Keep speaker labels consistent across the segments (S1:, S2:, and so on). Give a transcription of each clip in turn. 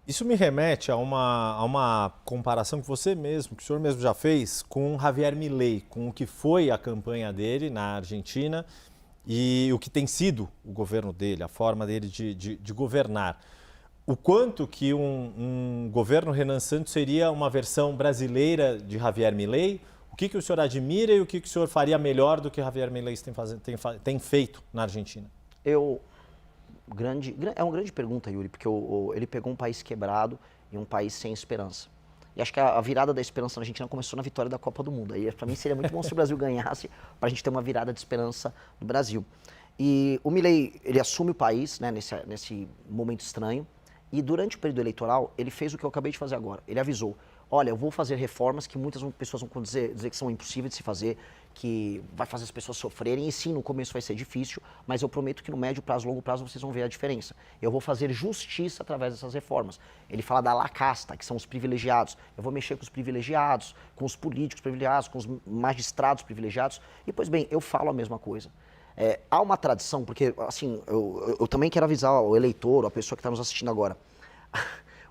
S1: Isso me remete a uma comparação que que o senhor mesmo já fez com Javier Milei, com o que foi a campanha dele na Argentina e o que tem sido o governo dele, a forma dele de governar. O quanto que um governo Renan Santos seria uma versão brasileira de Javier Milei? O que o senhor admira e o que o senhor faria melhor do que Javier Milei tem feito na Argentina?
S2: Eu, é uma grande pergunta, Yuri, porque ele pegou um país quebrado e um país sem esperança. E acho que a virada da esperança na Argentina começou na vitória da Copa do Mundo. Aí, para mim, seria muito bom se o Brasil ganhasse, para a gente ter uma virada de esperança no Brasil. E o Milei, ele assume o país, né, nesse momento estranho. E durante o período eleitoral, ele fez o que eu acabei de fazer agora. Ele avisou, olha, eu vou fazer reformas que muitas pessoas vão dizer que são impossíveis de se fazer, que vai fazer as pessoas sofrerem. E sim, no começo vai ser difícil, mas eu prometo que no médio prazo, longo prazo, vocês vão ver a diferença. Eu vou fazer justiça através dessas reformas. Ele fala da la casta, que são os privilegiados. Eu vou mexer com os privilegiados, com os políticos privilegiados, com os magistrados privilegiados. E, pois bem, eu falo a mesma coisa. Há uma tradição, porque, assim, eu também quero avisar o eleitor, a pessoa que está nos assistindo agora.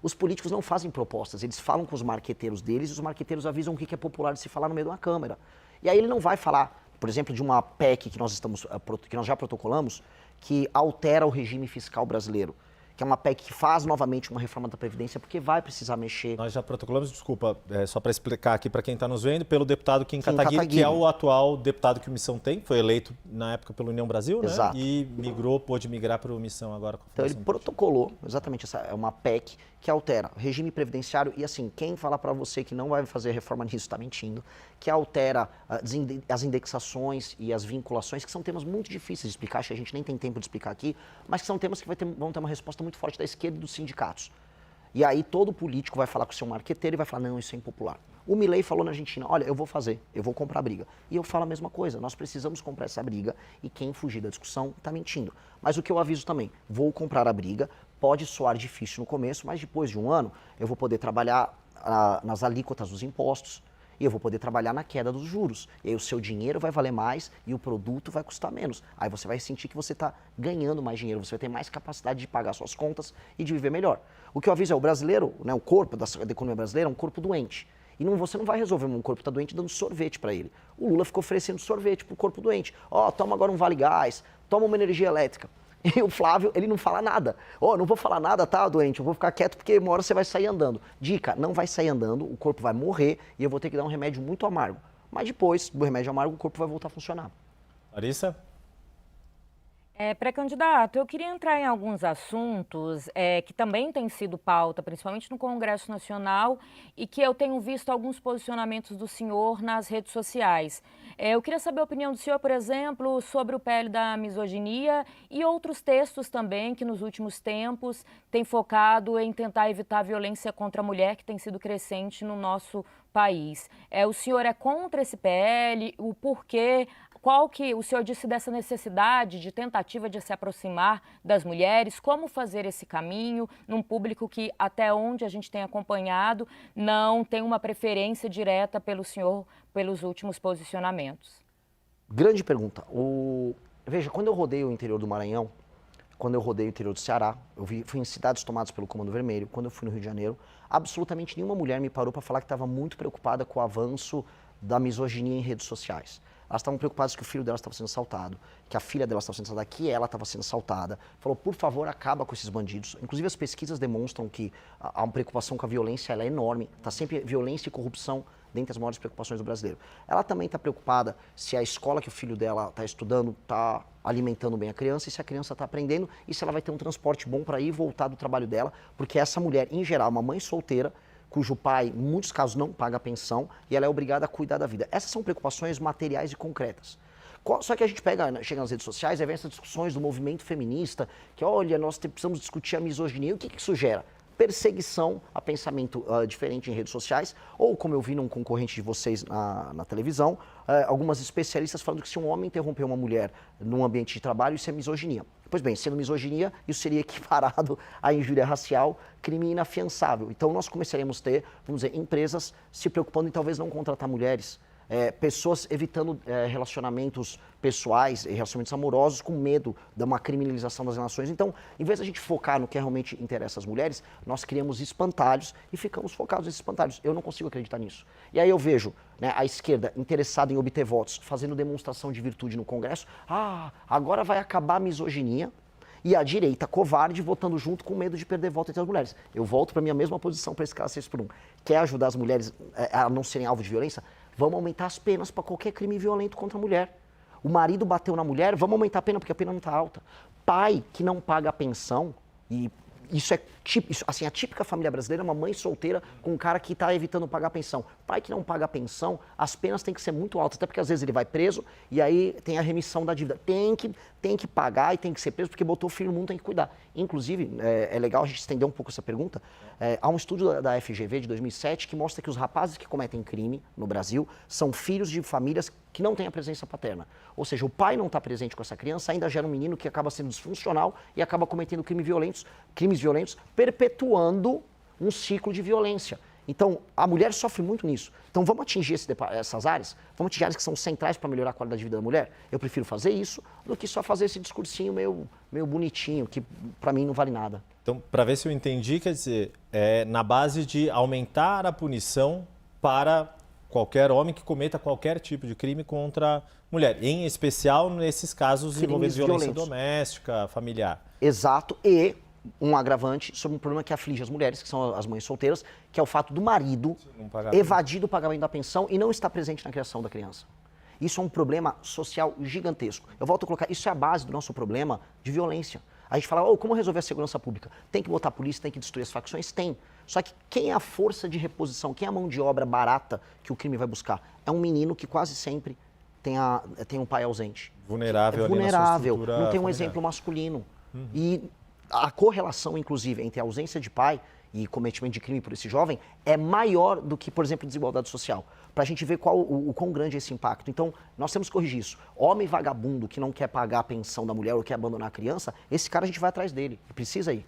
S2: Os políticos não fazem propostas, eles falam com os marqueteiros deles e os marqueteiros avisam o que é popular de se falar no meio de uma câmera. E aí ele não vai falar, por exemplo, de uma PEC que nós já protocolamos, que altera o regime fiscal brasileiro. Que é uma PEC que faz novamente uma reforma da Previdência, porque vai precisar mexer.
S1: Nós já protocolamos, desculpa, só para explicar aqui para quem está nos vendo, pelo deputado Kim Kataguiri, que é o atual deputado que o Missão tem, foi eleito na época pelo União Brasil, né?
S2: Exato.
S1: E pôde migrar para o Missão agora.
S2: Então ele protocolou, exatamente, essa é uma PEC que altera o regime previdenciário e assim, quem falar para você que não vai fazer reforma nisso está mentindo, que altera as indexações e as vinculações, que são temas muito difíceis de explicar, acho que a gente nem tem tempo de explicar aqui, mas que são temas que vão ter uma resposta muito forte da esquerda e dos sindicatos. E aí todo político vai falar com o seu marqueteiro e vai falar, não, isso é impopular. O Milei falou na Argentina, olha, eu vou fazer, eu vou comprar a briga. E eu falo a mesma coisa, nós precisamos comprar essa briga e quem fugir da discussão está mentindo. Mas o que eu aviso também, vou comprar a briga, pode soar difícil no começo, mas depois de um ano eu vou poder trabalhar nas alíquotas dos impostos e eu vou poder trabalhar na queda dos juros. E aí o seu dinheiro vai valer mais e o produto vai custar menos. Aí você vai sentir que você está ganhando mais dinheiro, você vai ter mais capacidade de pagar suas contas e de viver melhor. O que eu aviso é o brasileiro, né, o corpo da economia brasileira é um corpo doente. E você não vai resolver um corpo que está doente dando sorvete para ele. O Lula ficou oferecendo sorvete para o corpo doente. Ó, toma agora um Vale Gás, toma uma energia elétrica. E o Flávio, ele não fala nada. Não vou falar nada, tá, doente? Eu vou ficar quieto porque uma hora você vai sair andando. Dica, não vai sair andando, o corpo vai morrer e eu vou ter que dar um remédio muito amargo. Mas depois do remédio amargo, o corpo vai voltar a funcionar.
S1: Larissa?
S3: Pré-candidato, eu queria entrar em alguns assuntos que também têm sido pauta, principalmente no Congresso Nacional, e que eu tenho visto alguns posicionamentos do senhor nas redes sociais. Eu queria saber a opinião do senhor, por exemplo, sobre o PL da misoginia e outros textos também que nos últimos tempos têm focado em tentar evitar a violência contra a mulher, que tem sido crescente no nosso país. O senhor é contra esse PL? O porquê? Qual que o senhor disse dessa necessidade de tentativa de se aproximar das mulheres? Como fazer esse caminho num público que, até onde a gente tem acompanhado, não tem uma preferência direta pelo senhor pelos últimos posicionamentos?
S2: Grande pergunta. Veja, quando eu rodei o interior do Maranhão, quando eu rodei o interior do Ceará, fui em cidades tomadas pelo Comando Vermelho, quando eu fui no Rio de Janeiro, absolutamente nenhuma mulher me parou para falar que estava muito preocupada com o avanço da misoginia em redes sociais. Elas estavam preocupadas que o filho dela estava sendo assaltado, que a filha dela estava sendo assaltada, que ela estava sendo assaltada. Falou, por favor, acaba com esses bandidos. Inclusive, as pesquisas demonstram que há uma preocupação com a violência, ela é enorme. Está sempre violência e corrupção dentre as maiores preocupações do brasileiro. Ela também está preocupada se a escola que o filho dela está estudando está alimentando bem a criança, e se a criança está aprendendo, e se ela vai ter um transporte bom para ir e voltar do trabalho dela, porque essa mulher, em geral, uma mãe solteira, cujo pai, em muitos casos, não paga pensão e ela é obrigada a cuidar da vida. Essas são preocupações materiais e concretas. Só que a gente chega nas redes sociais e vem essas discussões do movimento feminista, que olha, nós precisamos discutir a misoginia. E o que isso gera? Perseguição a pensamento diferente em redes sociais, ou como eu vi num concorrente de vocês na televisão, algumas especialistas falando que se um homem interromper uma mulher num ambiente de trabalho, isso é misoginia. Pois bem, sendo misoginia, isso seria equiparado à injúria racial, crime inafiançável. Então nós começaremos a ter, vamos dizer, empresas se preocupando em talvez não contratar mulheres, pessoas evitando relacionamentos pessoais e relacionamentos amorosos com medo de uma criminalização das relações. Então, em vez de a gente focar no que realmente interessa às mulheres, nós criamos espantalhos e ficamos focados nesses espantalhos. Eu não consigo acreditar nisso. E aí eu vejo, né, a esquerda interessada em obter votos, fazendo demonstração de virtude no Congresso. Agora vai acabar a misoginia. E a direita covarde votando junto com medo de perder voto entre as mulheres. Eu volto para a minha mesma posição para esse caso 6x1. Quer ajudar as mulheres a não serem alvo de violência? Vamos aumentar as penas para qualquer crime violento contra a mulher. O marido bateu na mulher, vamos aumentar a pena porque a pena não está alta. Pai que não paga a pensão, e isso é assim, a típica família brasileira, uma mãe solteira com um cara que está evitando pagar a pensão. Pai que não paga a pensão, as penas têm que ser muito altas, até porque às vezes ele vai preso e aí tem a remissão da dívida. Tem que pagar e tem que ser preso porque botou o filho no mundo, tem que cuidar. Inclusive, é legal a gente estender um pouco essa pergunta. Há um estudo da FGV de 2007 que mostra que os rapazes que cometem crime no Brasil são filhos de famílias que não têm a presença paterna. Ou seja, o pai não está presente com essa criança, ainda gera um menino que acaba sendo disfuncional e acaba cometendo crimes violentos, perpetuando um ciclo de violência. Então, a mulher sofre muito nisso. Então, vamos atingir essas áreas? Vamos atingir áreas que são centrais para melhorar a qualidade de vida da mulher? Eu prefiro fazer isso do que só fazer esse discursinho meio bonitinho, que para mim não vale nada.
S1: Então, para ver se eu entendi, quer dizer, na base de aumentar a punição para qualquer homem que cometa qualquer tipo de crime contra a mulher, em especial nesses casos envolvendo violência doméstica, familiar.
S2: Exato, e um agravante sobre um problema que aflige as mulheres, que são as mães solteiras, que é o fato do marido evadir do pagamento da pensão e não estar presente na criação da criança. Isso é um problema social gigantesco. Eu volto a colocar, isso é a base do nosso problema de violência. A gente fala, como resolver a segurança pública? Tem que botar a polícia, tem que destruir as facções? Tem. Só que quem é a força de reposição, quem é a mão de obra barata que o crime vai buscar? É um menino que quase sempre tem um pai ausente.
S1: Vulnerável,
S2: não tem um exemplo masculino. E a correlação, inclusive, entre a ausência de pai e cometimento de crime por esse jovem é maior do que, por exemplo, desigualdade social. Para a gente ver o quão grande é esse impacto. Então, nós temos que corrigir isso. Homem vagabundo que não quer pagar a pensão da mulher ou quer abandonar a criança, esse cara a gente vai atrás dele. Precisa ir.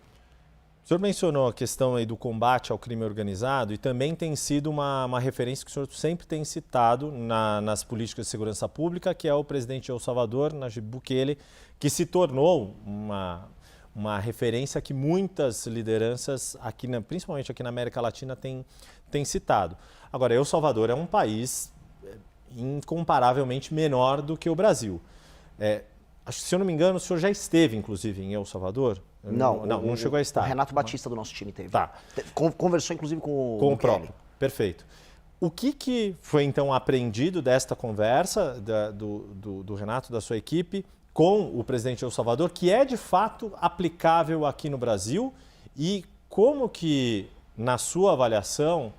S1: O senhor mencionou a questão aí do combate ao crime organizado e também tem sido uma referência que o senhor sempre tem citado nas políticas de segurança pública, que é o presidente de El Salvador, Nayib Bukele, que se tornou uma referência que muitas lideranças, principalmente aqui na América Latina, têm citado. Agora, El Salvador é um país incomparavelmente menor do que o Brasil. Acho que, se eu não me engano, o senhor já esteve, inclusive, em El Salvador? Não chegou a estar.
S2: O Renato Batista do nosso time teve.
S1: Tá.
S2: Conversou, inclusive, com o
S1: próprio. Perfeito. O que foi, então, aprendido desta conversa do Renato, da sua equipe, com o presidente de El Salvador, que é, de fato, aplicável aqui no Brasil? E como que, na sua avaliação,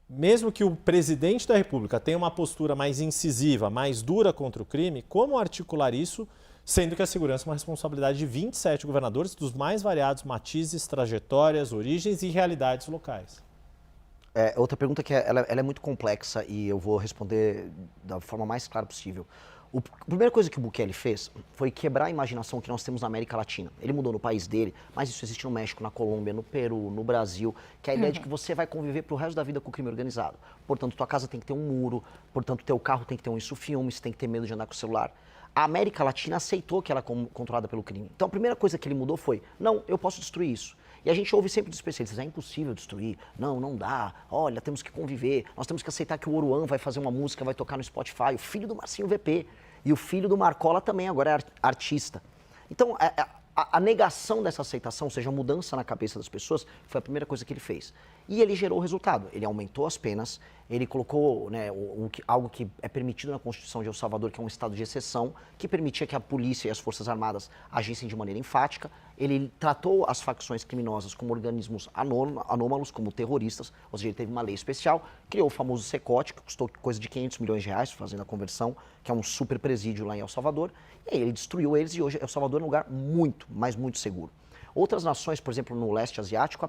S1: mesmo que o presidente da República tenha uma postura mais incisiva, mais dura contra o crime, como articular isso, sendo que a segurança é uma responsabilidade de 27 governadores dos mais variados matizes, trajetórias, origens e realidades locais?
S2: Outra pergunta que ela é muito complexa e eu vou responder da forma mais clara possível. A primeira coisa que o Bukele fez foi quebrar a imaginação que nós temos na América Latina. Ele mudou no país dele, mas isso existe no México, na Colômbia, no Peru, no Brasil, que é a ideia de que você vai conviver pro resto da vida com o crime organizado. Portanto, tua casa tem que ter um muro, portanto, teu carro tem que ter um isso-filme, você tem que ter medo de andar com o celular. A América Latina aceitou que ela é controlada pelo crime. Então, a primeira coisa que ele mudou foi, não, eu posso destruir isso. E a gente ouve sempre dos especialistas, é impossível destruir, não dá, olha, temos que conviver, nós temos que aceitar que o Oruan vai fazer uma música, vai tocar no Spotify, o filho do Marcinho VP, e o filho do Marcola também agora é artista. Então, a negação dessa aceitação, ou seja, a mudança na cabeça das pessoas, foi a primeira coisa que ele fez. E ele gerou o resultado, ele aumentou as penas, ele colocou, né, algo que é permitido na Constituição de El Salvador, que é um estado de exceção, que permitia que a polícia e as Forças Armadas agissem de maneira enfática. Ele tratou as facções criminosas como organismos anômalos, como terroristas, ou seja, ele teve uma lei especial, criou o famoso Secote, que custou coisa de 500 milhões de reais, fazendo a conversão, que é um super presídio lá em El Salvador, e aí ele destruiu eles e hoje El Salvador é um lugar muito, mas muito seguro. Outras nações, por exemplo, no leste asiático,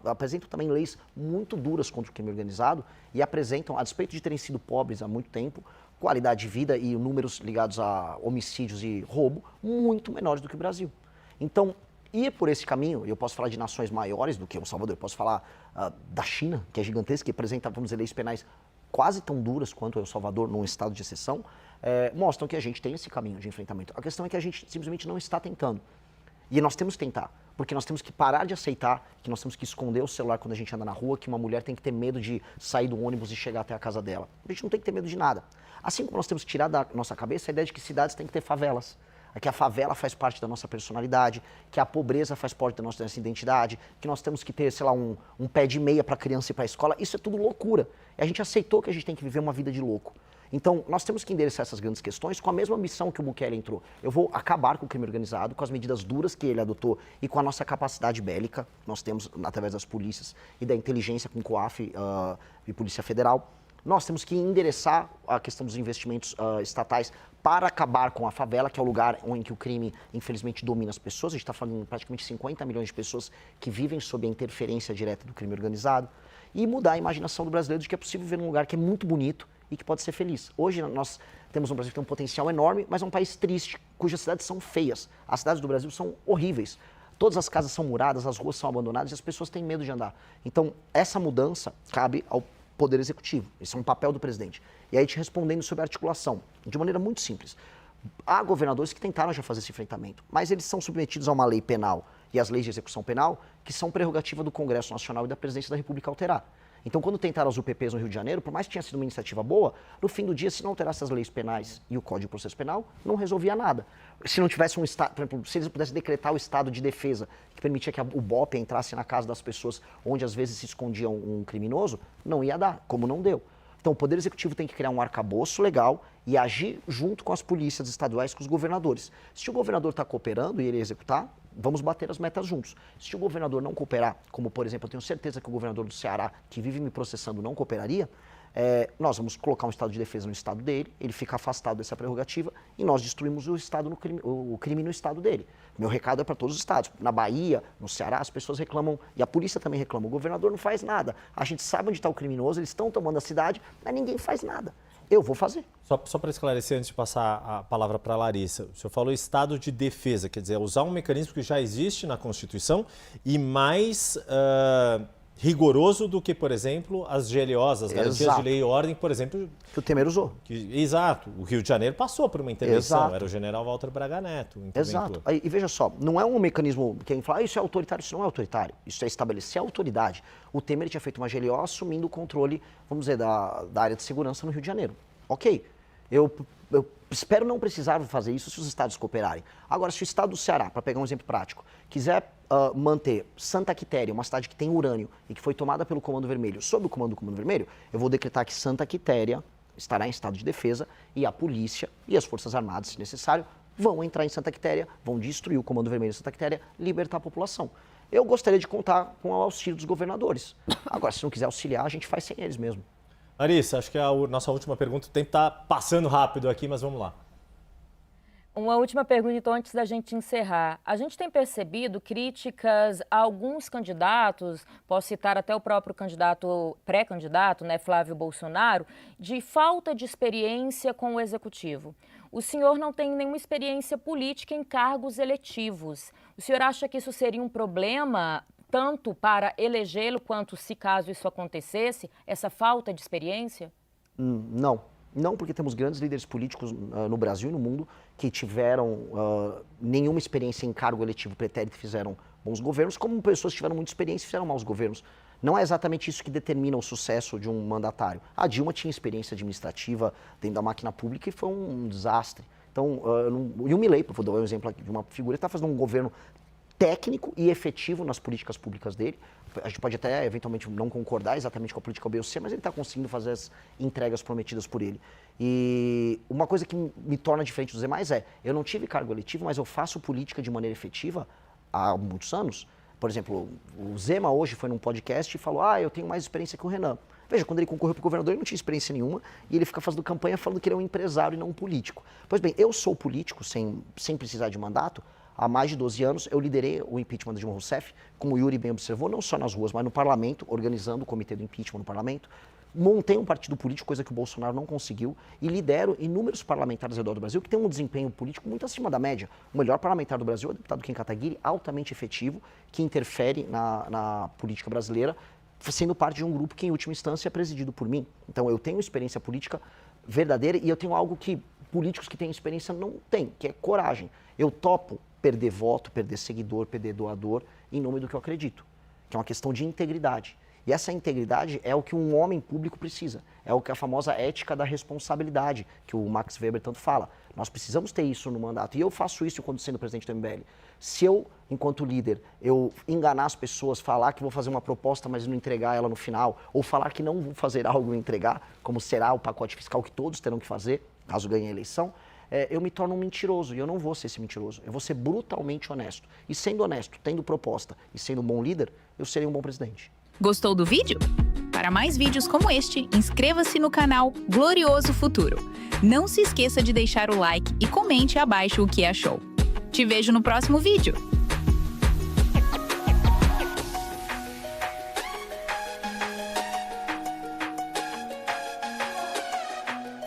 S2: apresentam também leis muito duras contra o crime organizado e apresentam, a despeito de terem sido pobres há muito tempo, qualidade de vida e números ligados a homicídios e roubo muito menores do que o Brasil. Então, ir por esse caminho, e eu posso falar de nações maiores do que El Salvador, eu posso falar da China, que é gigantesca, que apresenta, vamos dizer, leis penais quase tão duras quanto El Salvador, num estado de exceção, mostram que a gente tem esse caminho de enfrentamento. A questão é que a gente simplesmente não está tentando. E nós temos que tentar, porque nós temos que parar de aceitar que nós temos que esconder o celular quando a gente anda na rua, que uma mulher tem que ter medo de sair do ônibus e chegar até a casa dela. A gente não tem que ter medo de nada. Assim como nós temos que tirar da nossa cabeça a ideia de que cidades têm que ter favelas, que a favela faz parte da nossa personalidade, que a pobreza faz parte da nossa identidade, que nós temos que ter, sei lá, um pé de meia para a criança ir para a escola. Isso é tudo loucura. E a gente aceitou que a gente tem que viver uma vida de louco. Então, nós temos que endereçar essas grandes questões com a mesma missão que o Bukele entrou. Eu vou acabar com o crime organizado, com as medidas duras que ele adotou e com a nossa capacidade bélica, nós temos através das polícias e da inteligência com o COAF e Polícia Federal. Nós temos que endereçar a questão dos investimentos estatais para acabar com a favela, que é o lugar em que o crime, infelizmente, domina as pessoas. A gente está falando de praticamente 50 milhões de pessoas que vivem sob a interferência direta do crime organizado. E mudar a imaginação do brasileiro de que é possível viver num lugar que é muito bonito e que pode ser feliz. Hoje nós temos um Brasil que tem um potencial enorme, mas é um país triste, cujas cidades são feias. As cidades do Brasil são horríveis. Todas as casas são muradas, as ruas são abandonadas e as pessoas têm medo de andar. Então, essa mudança cabe ao Poder Executivo. Esse é um papel do presidente. E aí, te respondendo sobre a articulação, de maneira muito simples. Há governadores que tentaram já fazer esse enfrentamento, mas eles são submetidos a uma lei penal e às leis de execução penal, que são prerrogativa do Congresso Nacional e da Presidência da República alterar. Então, quando tentaram as UPPs no Rio de Janeiro, por mais que tenha sido uma iniciativa boa, no fim do dia, se não alterasse as leis penais e o Código de Processo Penal, não resolvia nada. Se não tivesse um estado, por exemplo, se eles pudessem decretar o estado de defesa, que permitia que o BOP entrasse na casa das pessoas onde às vezes se escondia um criminoso, não ia dar, como não deu. Então, o Poder Executivo tem que criar um arcabouço legal e agir junto com as polícias estaduais, com os governadores. Se o governador está cooperando e ele executar, vamos bater as metas juntos. Se o governador não cooperar, como, por exemplo, eu tenho certeza que o governador do Ceará, que vive me processando, não cooperaria, nós vamos colocar um estado de defesa no estado dele, ele fica afastado dessa prerrogativa e nós destruímos o crime no estado dele. Meu recado é para todos os estados. Na Bahia, no Ceará, as pessoas reclamam, e a polícia também reclama, o governador não faz nada. A gente sabe onde está o criminoso, eles estão tomando a cidade, mas ninguém faz nada. Eu vou fazer.
S1: Só para esclarecer, antes de passar a palavra para a Larissa, o senhor falou estado de defesa, quer dizer, usar um mecanismo que já existe na Constituição e mais rigoroso do que, por exemplo, as GLOs, as garantias de lei e ordem, por exemplo...
S2: Que o Temer usou.
S1: Exato. O Rio de Janeiro passou por uma intervenção,
S2: Exato.
S1: era o general Walter Braga Neto.
S2: Exato. E veja só, não é um mecanismo, quem fala, isso é autoritário, isso não é autoritário, isso é estabelecer a autoridade. O Temer tinha feito uma GLO assumindo o controle, vamos dizer, da área de segurança no Rio de Janeiro. Ok, eu espero não precisar fazer isso se os estados cooperarem. Agora, se o estado do Ceará, para pegar um exemplo prático, quiser manter Santa Quitéria, uma cidade que tem urânio e que foi tomada pelo Comando Vermelho, sob o comando do Comando Vermelho, eu vou decretar que Santa Quitéria estará em estado de defesa e a polícia e as Forças Armadas, se necessário, vão entrar em Santa Quitéria, vão destruir o Comando Vermelho de Santa Quitéria, libertar a população. Eu gostaria de contar com o auxílio dos governadores. Agora, se não quiser auxiliar, a gente faz sem eles mesmo.
S1: Larissa, acho que a nossa última pergunta, o tempo está passando rápido aqui, mas vamos lá.
S3: Uma última pergunta, então, antes da gente encerrar. A gente tem percebido críticas a alguns candidatos, posso citar até o próprio pré-candidato, né, Flávio Bolsonaro, de falta de experiência com o executivo. O senhor não tem nenhuma experiência política em cargos eletivos. O senhor acha que isso seria um problema, tanto para elegê-lo, quanto se caso isso acontecesse, essa falta de experiência?
S2: Não. Não, porque temos grandes líderes políticos no Brasil e no mundo que tiveram nenhuma experiência em cargo eletivo pretérito e fizeram bons governos, como pessoas que tiveram muita experiência e fizeram maus governos. Não é exatamente isso que determina o sucesso de um mandatário. A Dilma tinha experiência administrativa dentro da máquina pública e foi um desastre. Então, e o Milei, vou dar um exemplo aqui de uma figura que está fazendo um governo técnico e efetivo nas políticas públicas dele. A gente pode até, eventualmente, não concordar exatamente com a política B ou C, mas ele está conseguindo fazer as entregas prometidas por ele. E uma coisa que me torna diferente dos demais eu não tive cargo eletivo, mas eu faço política de maneira efetiva há muitos anos. Por exemplo, o Zema hoje foi num podcast e falou, eu tenho mais experiência que o Renan. Veja, quando ele concorreu para o governador, ele não tinha experiência nenhuma e ele fica fazendo campanha falando que ele é um empresário e não um político. Pois bem, eu sou político sem precisar de mandato. Há mais de 12 anos, eu liderei o impeachment de Dilma Rousseff, como o Yuri bem observou, não só nas ruas, mas no parlamento, organizando o comitê do impeachment no parlamento. Montei um partido político, coisa que o Bolsonaro não conseguiu, e lidero inúmeros parlamentares ao redor do Brasil que têm um desempenho político muito acima da média. O melhor parlamentar do Brasil é o deputado Kim Kataguiri, altamente efetivo, que interfere na política brasileira, sendo parte de um grupo que, em última instância, é presidido por mim. Então, eu tenho experiência política verdadeira e eu tenho algo que políticos que têm experiência não têm, que é coragem. Eu topo perder voto, perder seguidor, perder doador, em nome do que eu acredito, que é uma questão de integridade. E essa integridade é o que um homem público precisa. É o que a famosa ética da responsabilidade, que o Max Weber tanto fala. Nós precisamos ter isso no mandato. E eu faço isso quando sendo presidente do MBL. Se eu, enquanto líder, eu enganar as pessoas, falar que vou fazer uma proposta, mas não entregar ela no final, ou falar que não vou fazer algo e entregar, como será o pacote fiscal que todos terão que fazer, caso ganhe a eleição, eu me torno um mentiroso. E eu não vou ser esse mentiroso. Eu vou ser brutalmente honesto. E sendo honesto, tendo proposta e sendo um bom líder, eu serei um bom presidente.
S4: Gostou do vídeo? Para mais vídeos como este, inscreva-se no canal Glorioso Futuro. Não se esqueça de deixar o like e comente abaixo o que achou. Te vejo no próximo vídeo.